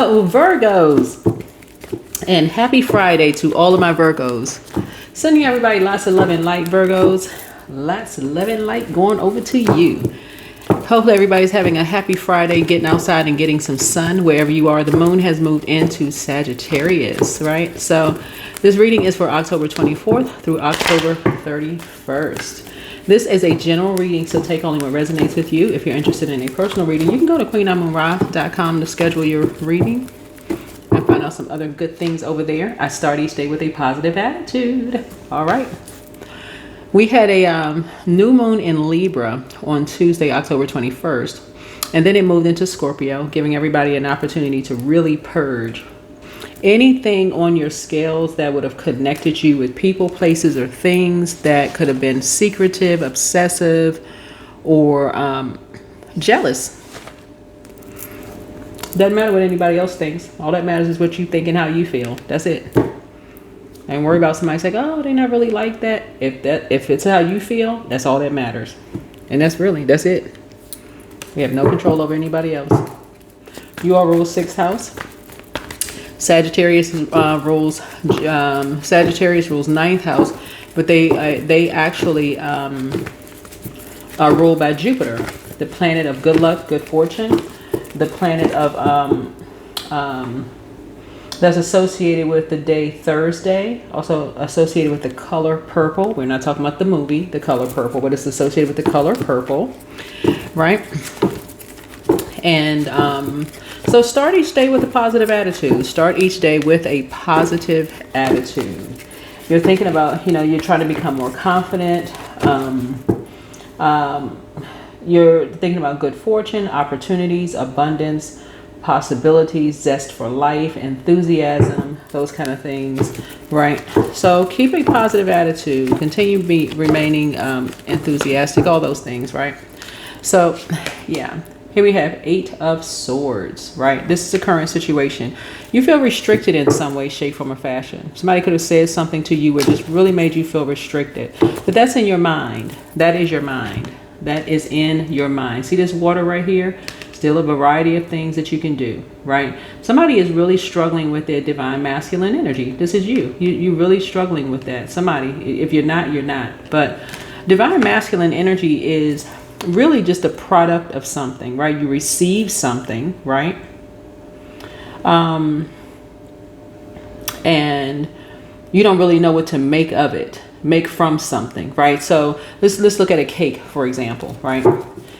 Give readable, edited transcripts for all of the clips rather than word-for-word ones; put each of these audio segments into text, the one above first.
Hello, Virgos, and happy Friday to all of my Virgos. Sending everybody lots of love and light, Virgos. Lots of love and light going over to you. Hopefully everybody's having a happy Friday, getting outside and getting some sun wherever you are. The moon has moved into Sagittarius, right? So this reading is for October 24th through October 31st. This is a general reading, so take only what resonates with you. If you're interested in a personal reading, you can go to queenamunra.com to schedule your reading and find out some other good things over there. I start each day with a positive attitude. All right. We had a new moon in Libra on Tuesday, October 21st, and then it moved into Scorpio, giving everybody an opportunity to really purge anything on your scales that would have connected you with people, places, or things that could have been secretive, obsessive, or jealous. Doesn't matter what anybody else thinks. All that matters is what you think and how you feel. That's it. And worry about somebody saying, oh, they not really like that. If it's how you feel, that's all that matters. And that's it. We have no control over anybody else. You all rule 6th house. Sagittarius rules 9th house, but they actually are ruled by Jupiter, the planet of good luck, good fortune, the planet of that's associated with the day Thursday, also associated with the color purple. We're not talking about the movie, The Color Purple, but it's associated with the color purple, right? And so start each day with a positive attitude. Start each day with a positive attitude. You're thinking about, you're trying to become more confident. You're thinking about good fortune, opportunities, abundance, possibilities, zest for life, enthusiasm, those kind of things, right? So keep a positive attitude. Continue remaining enthusiastic, all those things, right? So, yeah. Here we have 8 of Swords, right? This is the current situation. You feel restricted in some way, shape, form, or fashion. Somebody could have said something to you where just really made you feel restricted. But that's in your mind. That is your mind. That is in your mind. See this water right here? Still a variety of things that you can do, right? Somebody is really struggling with their divine masculine energy. This is you. You're really struggling with that. Somebody, if you're not, you're not. But divine masculine energy is really just a product of something, right? You receive something, right? And you don't really know what to make of it, make from something, right? So let's look at a cake, for example, right?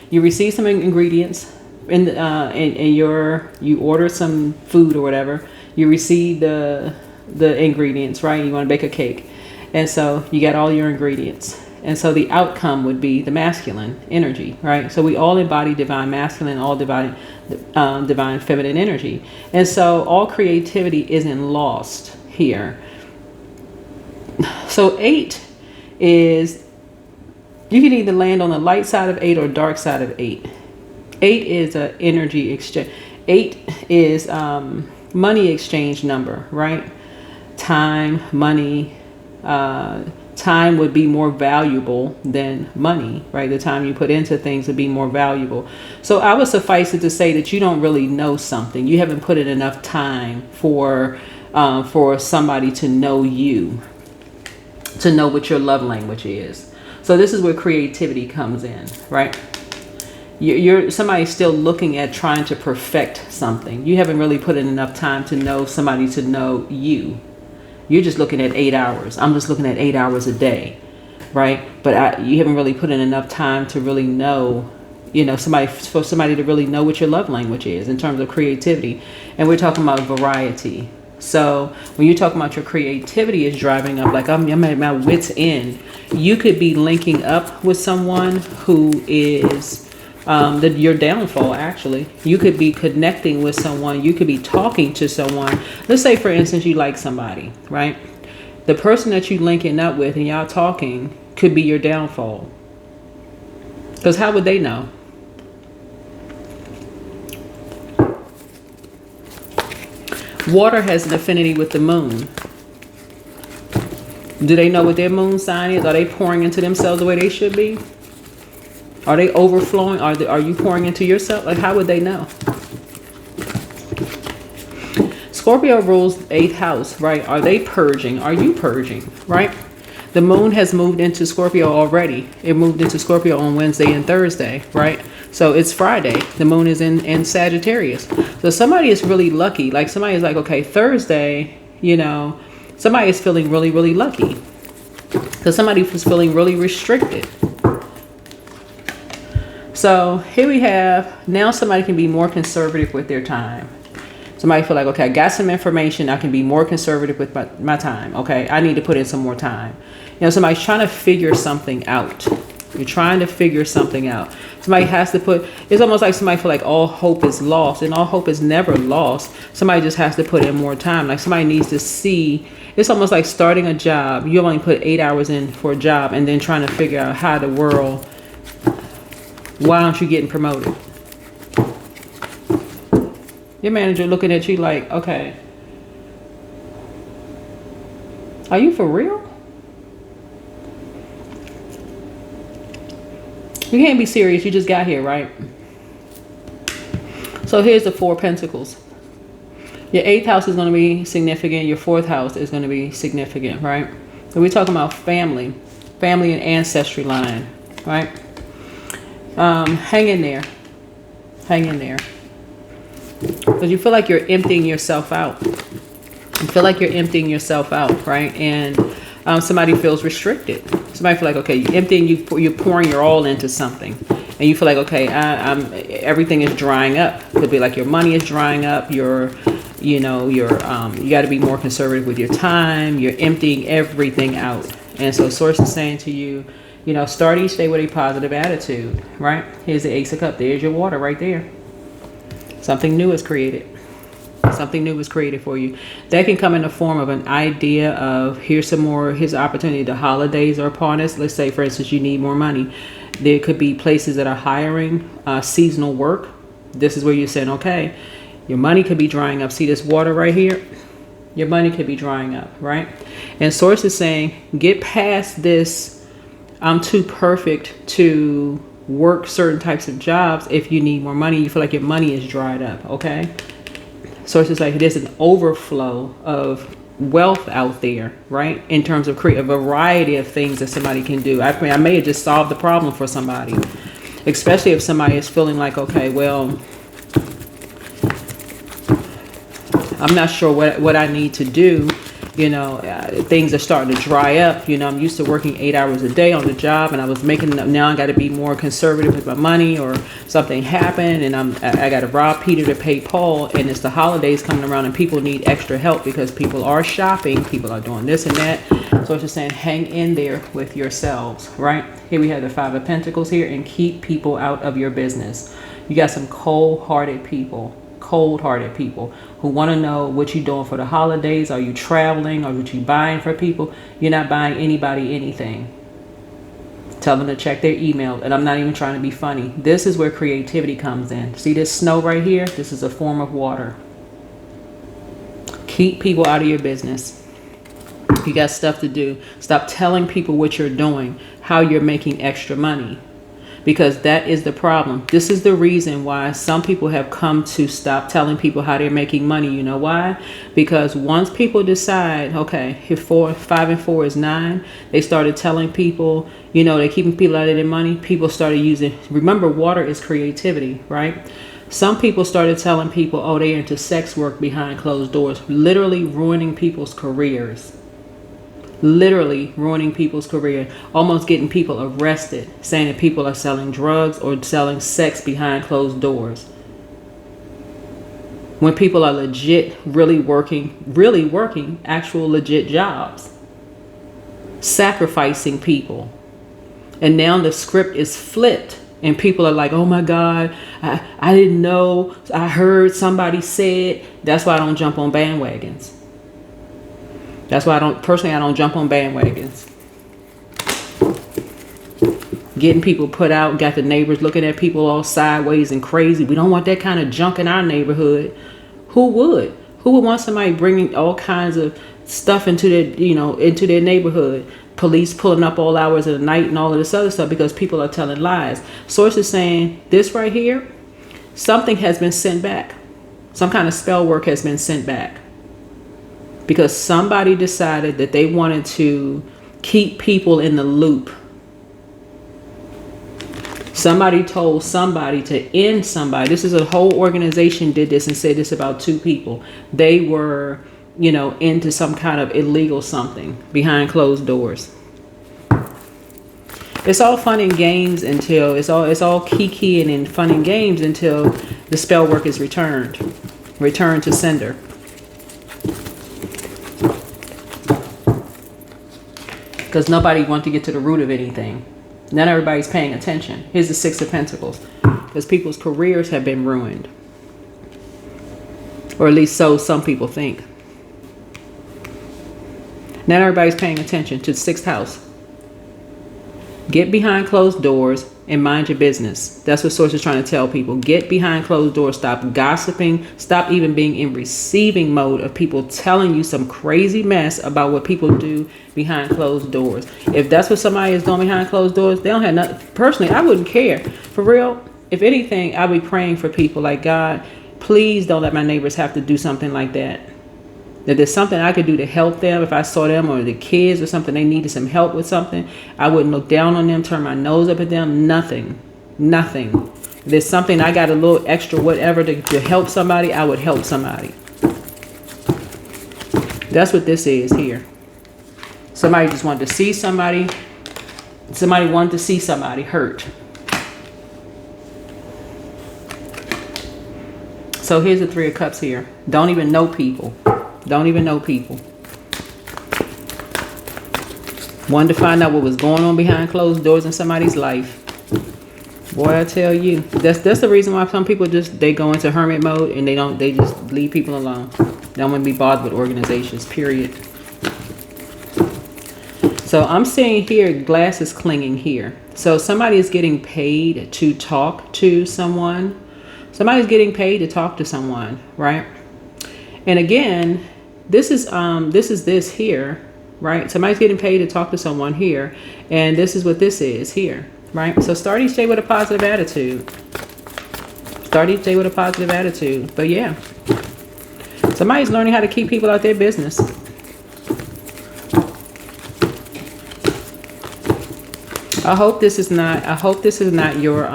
You receive some ingredients you order some food or whatever. You receive the ingredients, right? You want to bake a cake, and so you got all your ingredients. And so the outcome would be the masculine energy, right? So we all embody divine masculine, all divine feminine energy. And so all creativity isn't lost here. So 8 is, you can either land on the light side of 8 or dark side of 8. 8 is an energy exchange. 8 is money exchange number, right? Time, money, time would be more valuable than money, right? The time you put into things would be more valuable. So I would suffice it to say that you don't really know something. You haven't put in enough time for somebody to know you, to know what your love language is. So this is where creativity comes in, right? Somebody's still looking at trying to perfect something. You haven't really put in enough time to know somebody to know you. You're just looking at 8 hours. I'm just looking at 8 hours a day, right? But you haven't really put in enough time to really know, for somebody to really know what your love language is in terms of creativity. And we're talking about variety. So when you're talking about your creativity is driving up, like I'm at my wit's end, you could be linking up with someone who is your downfall. Actually, you could be connecting with someone, you could be talking to someone. Let's say, for instance, you like somebody, right? The person that you linking up with and y'all talking could be your downfall, because how would they know? Water has an affinity with the moon. Do they know what their moon sign is? Are they pouring into themselves the way they should be? Are they overflowing? Are you pouring into yourself? Like, how would they know? Scorpio rules the 8th house, right? Are they purging? Are you purging, right? The moon has moved into Scorpio already. It moved into Scorpio on Wednesday and Thursday, right? So it's Friday. The moon is in Sagittarius. So somebody is really lucky. Like somebody is like, okay, Thursday, somebody is feeling really, really lucky. Because somebody was feeling really restricted. So here we have, now somebody can be more conservative with their time. Somebody feel like, okay, I got some information. I can be more conservative with my time. Okay, I need to put in some more time. Somebody's trying to figure something out. You're trying to figure something out. Somebody has to put, it's almost like somebody feel like all hope is lost, and all hope is never lost. Somebody just has to put in more time. Like somebody needs to see, it's almost like starting a job. You only put 8 hours in for a job and then trying to figure out how the world, why aren't you getting promoted? Your manager looking at you like, okay, are you for real? You can't be serious. You just got here, right? So here's the 4 of Pentacles. Your 8th house is going to be significant. Your 4th house is going to be significant, right? So we're talking about family and ancestry line, right? Hang in there. Hang in there. Because you feel like you're emptying yourself out. You feel like you're emptying yourself out, right? And somebody feels restricted. Somebody feel like, okay, you're emptying, you're pouring your all into something. And you feel like, okay, everything is drying up. It could be like your money is drying up. You got to be more conservative with your time. You're emptying everything out. And so source is saying to you, start each day with a positive attitude, right? Here's the Ace of Cups. There's your water right there. Something new is created. Something new is created for you. That can come in the form of an idea of here's opportunity. The holidays are upon us. Let's say, for instance, you need more money. There could be places that are hiring seasonal work. This is where you're saying, okay, your money could be drying up. See this water right here? Your money could be drying up, right? And source is saying, get past this, I'm too perfect to work certain types of jobs. If you need more money, you feel like your money is dried up, okay? So it's just like there's an overflow of wealth out there, right? In terms of create a variety of things that somebody can do. I mean, I may have just solved the problem for somebody, especially if somebody is feeling like, okay, well, I'm not sure what I need to do. Things are starting to dry up. I'm used to working 8 hours a day on the job, and I was making enough. Now I got to be more conservative with my money, or something happened, and I got to rob Peter to pay Paul. And it's the holidays coming around, and people need extra help because people are shopping, people are doing this and that. So it's just saying, hang in there with yourselves, right? Here we have the 5 of Pentacles here, and keep people out of your business. You got some cold-hearted people who want to know what you're doing for the holidays. Are you traveling? Or what you buying for people? You're not buying anybody anything. Tell them to check their email. And I'm not even trying to be funny. This is where creativity comes in. See this snow right here? This is a form of water. Keep people out of your business. You got stuff to do. Stop telling people what you're doing, how you're making extra money. Because that is the problem. This is the reason why some people have come to stop telling people how they're making money. You know why? Because once people decide, okay, if 5 and 4 is 9, they started telling people, they're keeping people out of their money. People started using, remember, water is creativity, right? Some people started telling people, oh, they're into sex work behind closed doors, literally ruining people's careers. Literally ruining people's career, almost getting people arrested, saying that people are selling drugs or selling sex behind closed doors. When people are legit, really working actual legit jobs, sacrificing people. And now the script is flipped and people are like, oh my God, I didn't know, I heard somebody said. That's why I don't jump on bandwagons. That's why I don't jump on bandwagons. Getting people put out, got the neighbors looking at people all sideways and crazy. We don't want that kind of junk in our neighborhood. Who would? Who would want somebody bringing all kinds of stuff into their neighborhood? Police pulling up all hours of the night and all of this other stuff because people are telling lies. Sources saying this right here, something has been sent back. Some kind of spell work has been sent back. because somebody decided that they wanted to keep people in the loop. Somebody told somebody to end somebody. This is a whole organization did this and said this about 2 people. They were, into some kind of illegal something behind closed doors. It's all fun and games until it's all kiki and fun and games until the spell work is returned to sender. Because nobody wants to get to the root of anything. Not everybody's paying attention. Here's the 6 of Pentacles. Because people's careers have been ruined. Or at least so some people think. Not everybody's paying attention to the 6th house. Get behind closed doors and mind your business. That's what Source is trying to tell people. Get behind closed doors. Stop gossiping. Stop even being in receiving mode of people telling you some crazy mess about what people do behind closed doors. If that's what somebody is doing behind closed doors, they don't have nothing. Personally, I wouldn't care. For real, if anything, I'd be praying for people like, God, please don't let my neighbors have to do something like that. If there's something I could do to help them, if I saw them or the kids or something, they needed some help with something, I wouldn't look down on them, turn my nose up at them, nothing. If there's something I got a little extra whatever to help somebody, I would help somebody. That's what this is here. Somebody just wanted to see somebody wanted to see somebody hurt. So here's the 3 of Cups here. Don't even know people. Wanted to find out what was going on behind closed doors in somebody's life. Boy, I tell you, that's the reason why some people they go into hermit mode and they just leave people alone. They don't want to be bothered with organizations, period. So I'm seeing here glass is clinging here. So somebody is getting paid to talk to someone. Somebody's getting paid to talk to someone, right? And again, this is this here, right? Somebody's getting paid to talk to someone here, and this is what this is here, right? So start each day with a positive attitude. But yeah, somebody's learning how to keep people out their business. I hope this is not your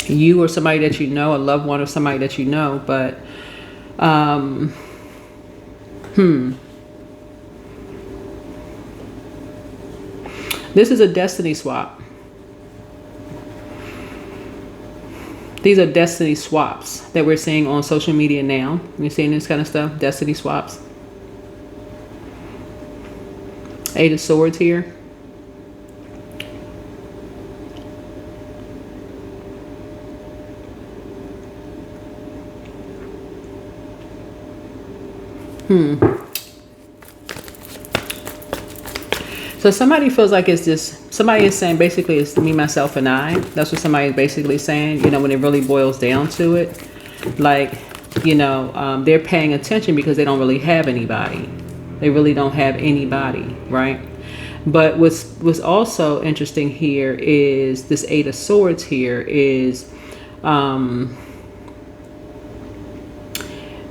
you or somebody that you know, a loved one or somebody that you know, but this is a destiny swap. These are destiny swaps that we're seeing on social media now. You're seeing this kind of stuff, destiny swaps. 8 of Swords here. So somebody feels like it's just, somebody is saying basically it's me, myself, and I. That's what somebody is basically saying, when it really boils down to it. Like, they're paying attention because they don't really have anybody. They really don't have anybody, right? But what's also interesting here is this 8 of Swords here is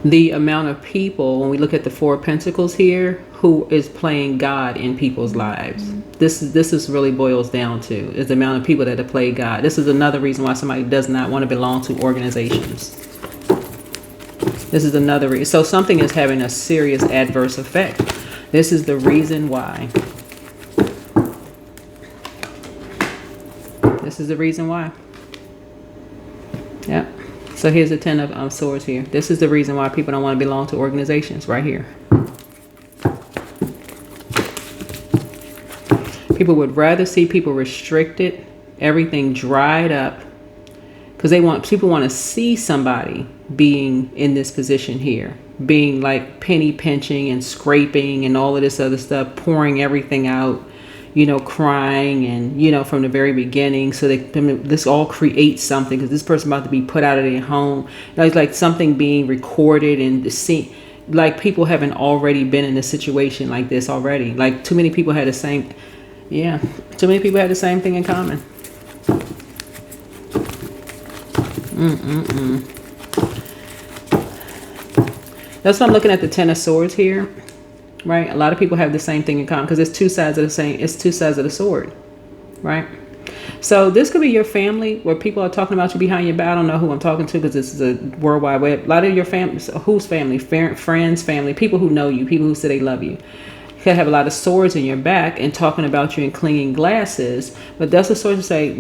the amount of people, when we look at the 4 of Pentacles here, who is playing God in people's lives. This is really boils down to is the amount of people that have played God. This is another reason why somebody does not want to belong to organizations. This is another reason. So something is having a serious adverse effect. This is the reason why. This is the reason why. Yep. So here's the 10 of Swords here. This is the reason why people don't want to belong to organizations right here. People would rather see people restricted, everything dried up, because people want to see somebody being in this position here, being like penny pinching and scraping and all of this other stuff, pouring everything out, crying and, from the very beginning. So this all creates something because this person about to be put out of their home. It's like something being recorded and seen. Like people haven't already been in a situation like this already. Like too many people had the same. Yeah, too many people had the same thing in common. That's why I'm looking at the Ten of Swords here, right? A lot of people have the same thing in common because it's two sides of the same. It's two sides of the sword, right? So this could be your family where people are talking about you behind your back. I don't know who I'm talking to because this is a worldwide web. A lot of your family, whose family? Friends, family, people who know you, people who say they love you. You could have a lot of swords in your back and talking about you in clinging glasses. But that's a sword to say,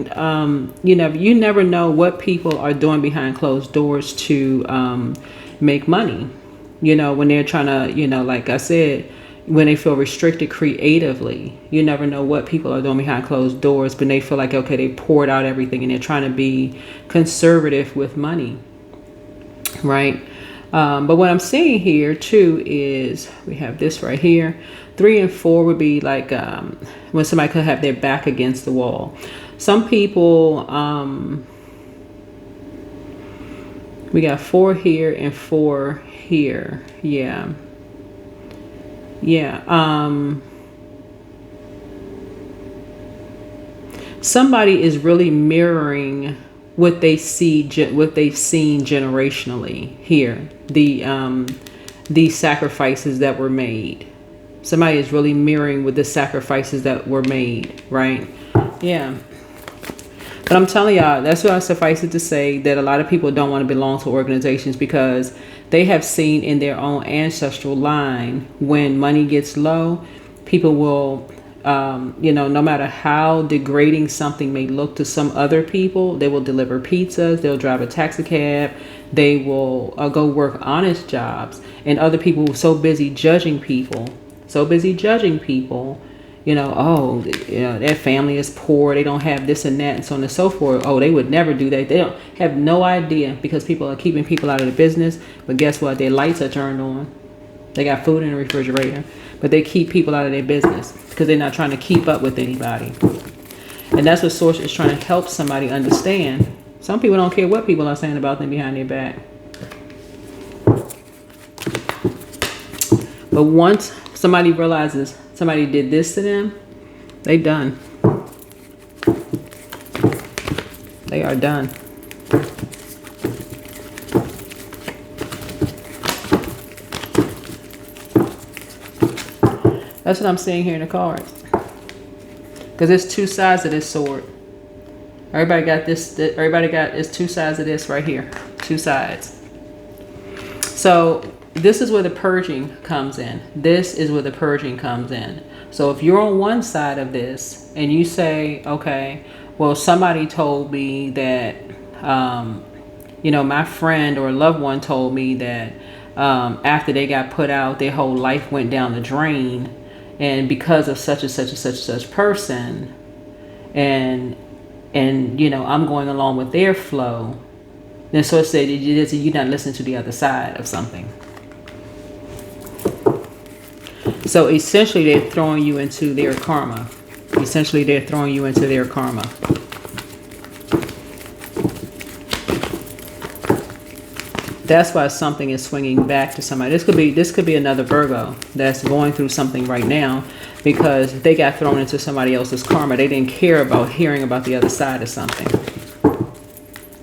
you never know what people are doing behind closed doors to make money. When they're trying to, like I said, when they feel restricted creatively, you never know what people are doing behind closed doors, but they feel like, okay, they poured out everything and they're trying to be conservative with money, right? But what I'm seeing here too is we have this right here. 3 and 4 would be like when somebody could have their back against the wall. Some people, we got 4 here and 4 here. Yeah. Somebody is really mirroring what they see, what they've seen generationally here. The sacrifices that were made. Somebody is really mirroring with the sacrifices that were made, right? Yeah. But I'm telling y'all, that's why I suffice it to say that a lot of people don't want to belong to organizations because they have seen in their own ancestral line when money gets low, people will, no matter how degrading something may look to some other people, they will deliver pizzas, they'll drive a taxi cab, they will go work honest jobs. And other people were so busy judging people, their family is poor, they don't have this and that and so on and so forth. Oh, they would never do that. They don't have no idea because people are keeping people out of the business. But guess what? Their lights are turned on. They got food in the refrigerator, but they keep people out of their business because they're not trying to keep up with anybody. And that's what Source is trying to help somebody understand. Some people don't care what people are saying about them behind their back. But once somebody realizes somebody did this to them, they done. They are done. That's what I'm seeing here in the cards. Because there's two sides of this sword. Everybody got this. Everybody got it's two sides of this right here. Two sides. So this is where the purging comes in. This is where the purging comes in. So if you're on one side of this and you say, okay, well, somebody told me that, my friend or loved one told me that after they got put out, their whole life went down the drain. And because of such and such and such and such person, and I'm going along with their flow, then so it said you're not listening to the other side of something. So essentially they're throwing you into their karma. That's why something is swinging back to somebody. This could be another Virgo that's going through something right now because they got thrown into somebody else's karma. They didn't care about hearing about the other side of something.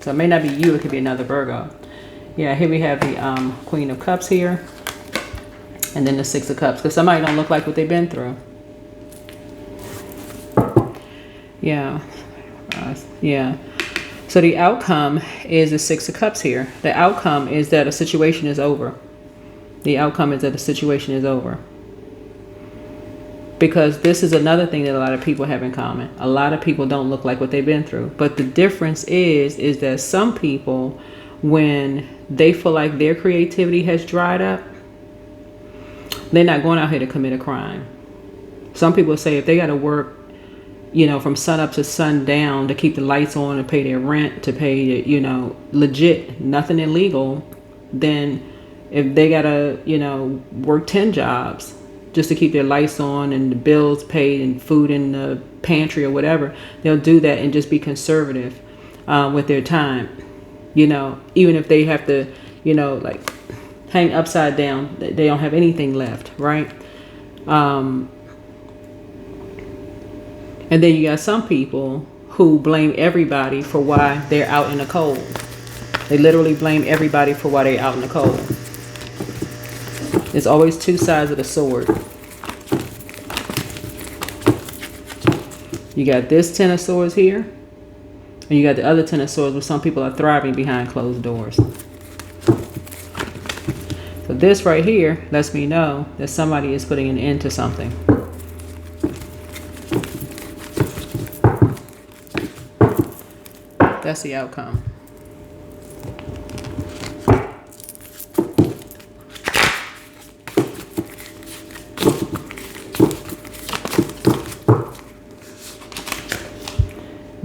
So it may not be you. It could be another Virgo. Yeah, here we have the Queen of Cups here. And then the Six of Cups. Because somebody don't look like what they've been through. Yeah. So the outcome is the Six of Cups here. The outcome is that a situation is over. Because this is another thing that a lot of people have in common. A lot of people don't look like what they've been through. But the difference is that some people, when they feel like their creativity has dried up, they're not going out here to commit a crime. Some people say if they got to work, from sun up to sundown to keep the lights on, to pay their rent, to pay, legit, nothing illegal, then if they got to, work 10 jobs just to keep their lights on and the bills paid and food in the pantry or whatever, they'll do that and just be conservative with their time. Even if they have to, hang upside down, they don't have anything left, right? And then you got some people who blame everybody for why they're out in the cold. They literally blame everybody for why they're out in the cold. There's always two sides of the sword. You got this Ten of Swords here, and you got the other Ten of Swords where some people are thriving behind closed doors. So this right here lets me know that somebody is putting an end to something. That's the outcome.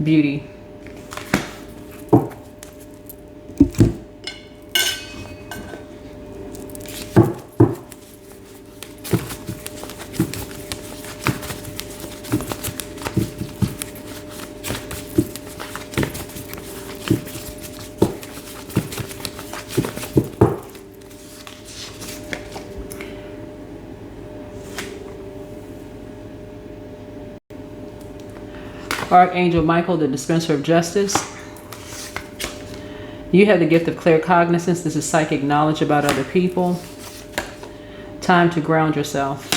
Beauty. Archangel Michael, the dispenser of justice. You have the gift of clear cognizance. This is psychic knowledge about other people. Time to ground yourself.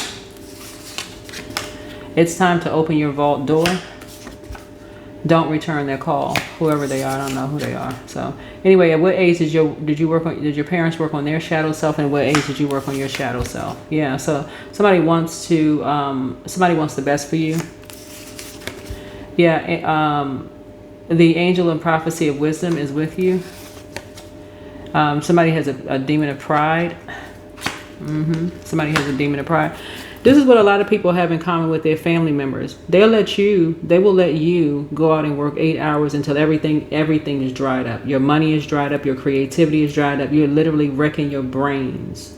It's time to open your vault door. Don't return their call, whoever they are. I don't know who they are. So anyway, at what age did your parents work on their shadow self, and what age did you work on your shadow self? Yeah, so somebody wants the best for you. Yeah, the angel and prophecy of wisdom is with you. Somebody has a demon of pride. Somebody has a demon of pride. This is what a lot of people have in common with their family members. They will let you go out and work 8 hours until everything is dried up. Your money is dried up. Your creativity is dried up. You're literally wrecking your brains.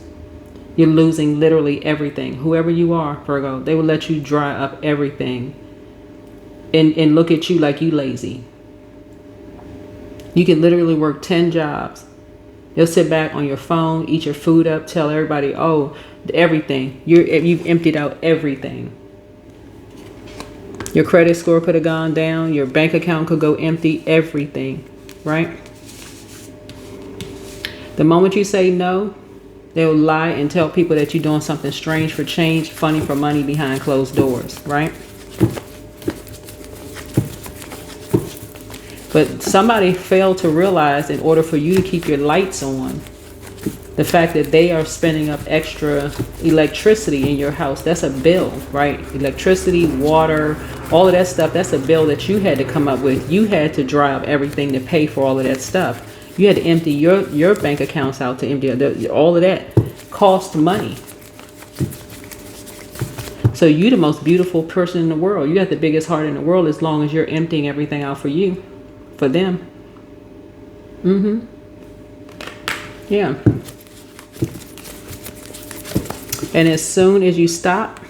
You're losing literally everything. Whoever you are, Virgo, they will let you dry up everything and look at you like you lazy. You can literally work 10 jobs. You'll sit back on your phone, eat your food up, tell everybody, oh, everything. You've emptied out everything. Your credit score could have gone down. Your bank account could go empty. Everything, right? The moment you say no, they'll lie and tell people that you're doing something strange for change, funny for money behind closed doors, right? But somebody failed to realize, in order for you to keep your lights on, the fact that they are spending up extra electricity in your house, that's a bill, right? Electricity, water, all of that stuff, that's a bill that you had to come up with. You had to dry up everything to pay for all of that stuff. You had to empty your bank accounts out to empty all of that. Cost money. So you're the most beautiful person in the world. You got the biggest heart in the world as long as you're emptying everything out for you. For them. Yeah. And as soon as you stop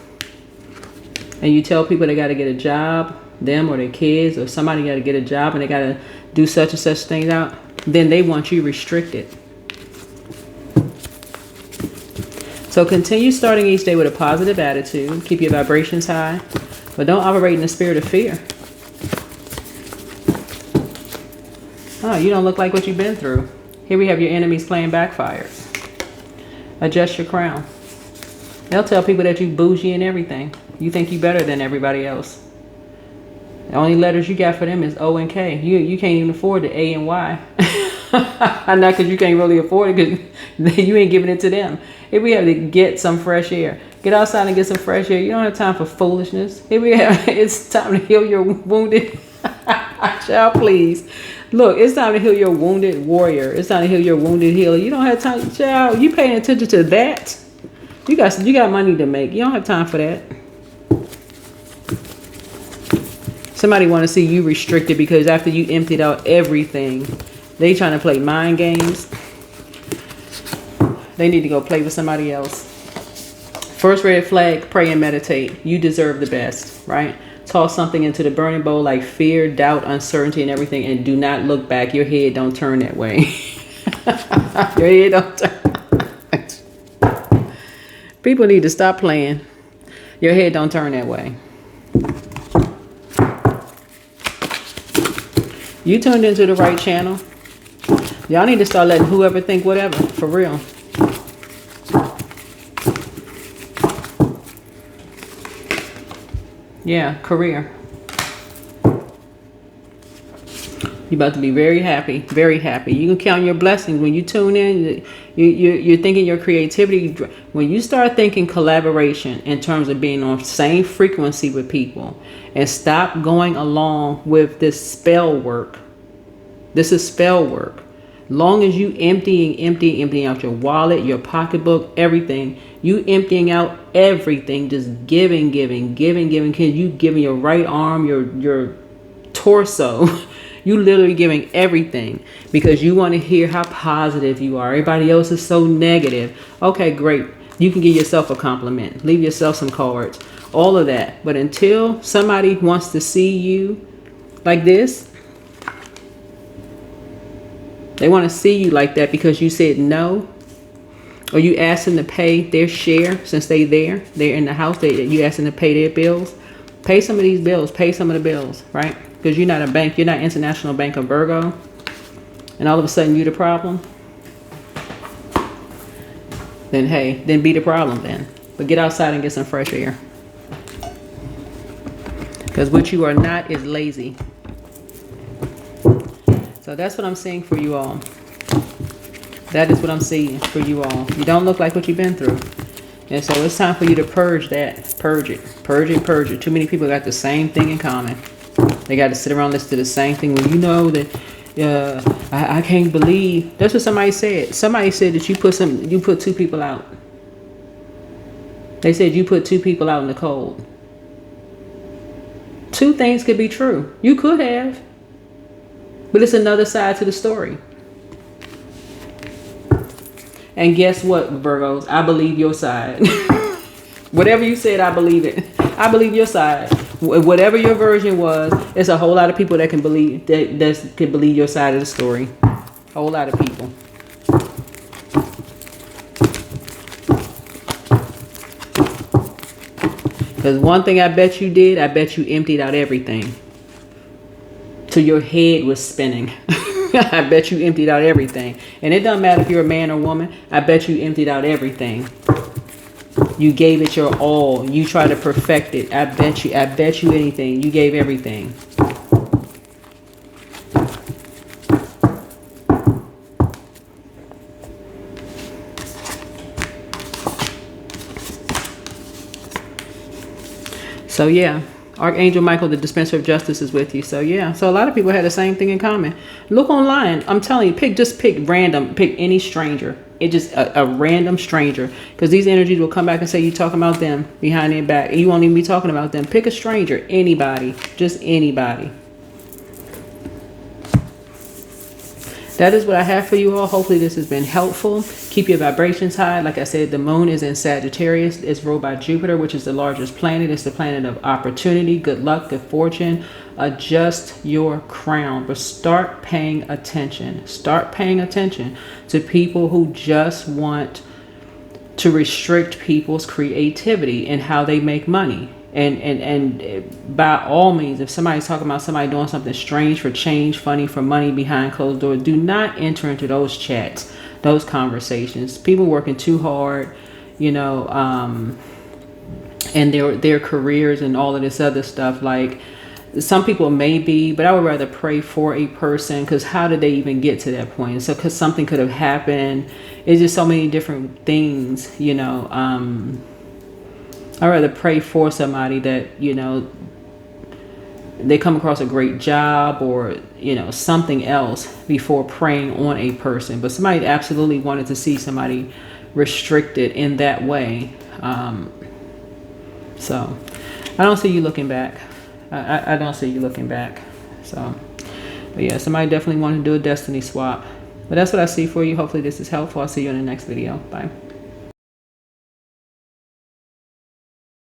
and you tell people they got to get a job, them or their kids or somebody got to get a job and they got to do such and such things out, then they want you restricted. So continue starting each day with a positive attitude. Keep your vibrations high, but don't operate in the spirit of fear. Oh, you don't look like what you've been through. Here we have your enemies playing backfire. Adjust your crown. They'll tell people that you bougie and everything. You think you better than everybody else. The only letters you got for them is O and K. You can't even afford the A and Y. Not because you can't really afford it, because you ain't giving it to them. Here we have to get some fresh air. Get outside and get some fresh air. You don't have time for foolishness. Here we have, it's time to heal your wounded. Child, please. Look, it's time to heal your wounded warrior. It's time to heal your wounded healer. You don't have time, child. You paying attention to that? You got money to make. You don't have time for that. Somebody want to see you restricted because after you emptied out everything, they trying to play mind games. They need to go play with somebody else. First red flag, pray and meditate. You deserve the best, right? Toss something into the burning bowl like fear, doubt, uncertainty, and everything, and do not look back. Your head don't turn that way. Your head don't turn. People need to stop playing. Your head don't turn that way. You tuned into the right channel. Y'all need to start letting whoever think whatever, for real. Yeah, career. You're about to be very happy, very happy. You can count your blessings when you tune in. You're thinking your creativity. When you start thinking collaboration in terms of being on the same frequency with people, and stop going along with this spell work. This is spell work. Long as you emptying out your wallet, your pocketbook, everything. You emptying out everything, just giving. Can you giving your right arm, your torso? You literally giving everything because you want to hear how positive you are. Everybody else is so negative. Okay, great. You can give yourself a compliment. Leave yourself some cards. All of that. But until somebody wants to see you like this, they want to see you like that because you said no, or you asked them to pay their share since they're in the house. You asked them to pay their bills. Pay some of these bills. Pay some of the bills, right? Because you're not a bank. You're not International Bank of Virgo. And all of a sudden you're the problem. Then hey, then be the problem then. But get outside and get some fresh air. Because what you are not is lazy. So that's what I'm seeing for you all. That is what I'm seeing for you all. You don't look like what you've been through. And so it's time for you to purge that. Purge it. Purge it. Purge it. Too many people got the same thing in common. They got to sit around and listen to the same thing. Well, you know that I can't believe. That's what somebody said. Somebody said that you put two people out. They said you put two people out in the cold. Two things could be true. You could have. But it's another side to the story. And guess what, Virgos? I believe your side. Whatever you said, I believe it. I believe your side. Whatever your version was, it's a whole lot of people that can believe that can believe your side of the story. A whole lot of people. Because one thing I bet you did, I bet you emptied out everything. Till your head was spinning. I bet you emptied out everything. And it doesn't matter if you're a man or woman. I bet you emptied out everything. You gave it your all. You tried to perfect it. I bet you anything. You gave everything. So yeah. Archangel Michael, the dispenser of justice, is with you. So yeah, so a lot of people had the same thing in common. Look online. I'm telling you, pick any stranger. It just a random stranger, because these energies will come back and say you talking about them behind their back, and you won't even be talking about them. Pick a stranger, anybody, just anybody. That is what I have for you all. Hopefully this has been helpful. Keep your vibrations high. Like I said, the moon is in Sagittarius. It's ruled by Jupiter, which is the largest planet. It's the planet of opportunity, good luck, good fortune. Adjust your crown, but start paying attention. Start paying attention to people who just want to restrict people's creativity and how they make money. And by all means, if somebody's talking about somebody doing something strange for change, funny for money behind closed doors, do not enter into those chats, those conversations. People working too hard, you know, and their careers and all of this other stuff. Like, some people may be, but I would rather pray for a person, because how did they even get to that point? So because something could have happened. It's just so many different things, you know. I'd rather pray for somebody that, you know, they come across a great job or, you know, something else before praying on a person. But somebody absolutely wanted to see somebody restricted in that way. So I don't see you looking back. I don't see you looking back. So, but yeah, somebody definitely wanted to do a destiny swap. But that's what I see for you. Hopefully this is helpful. I'll see you in the next video. Bye.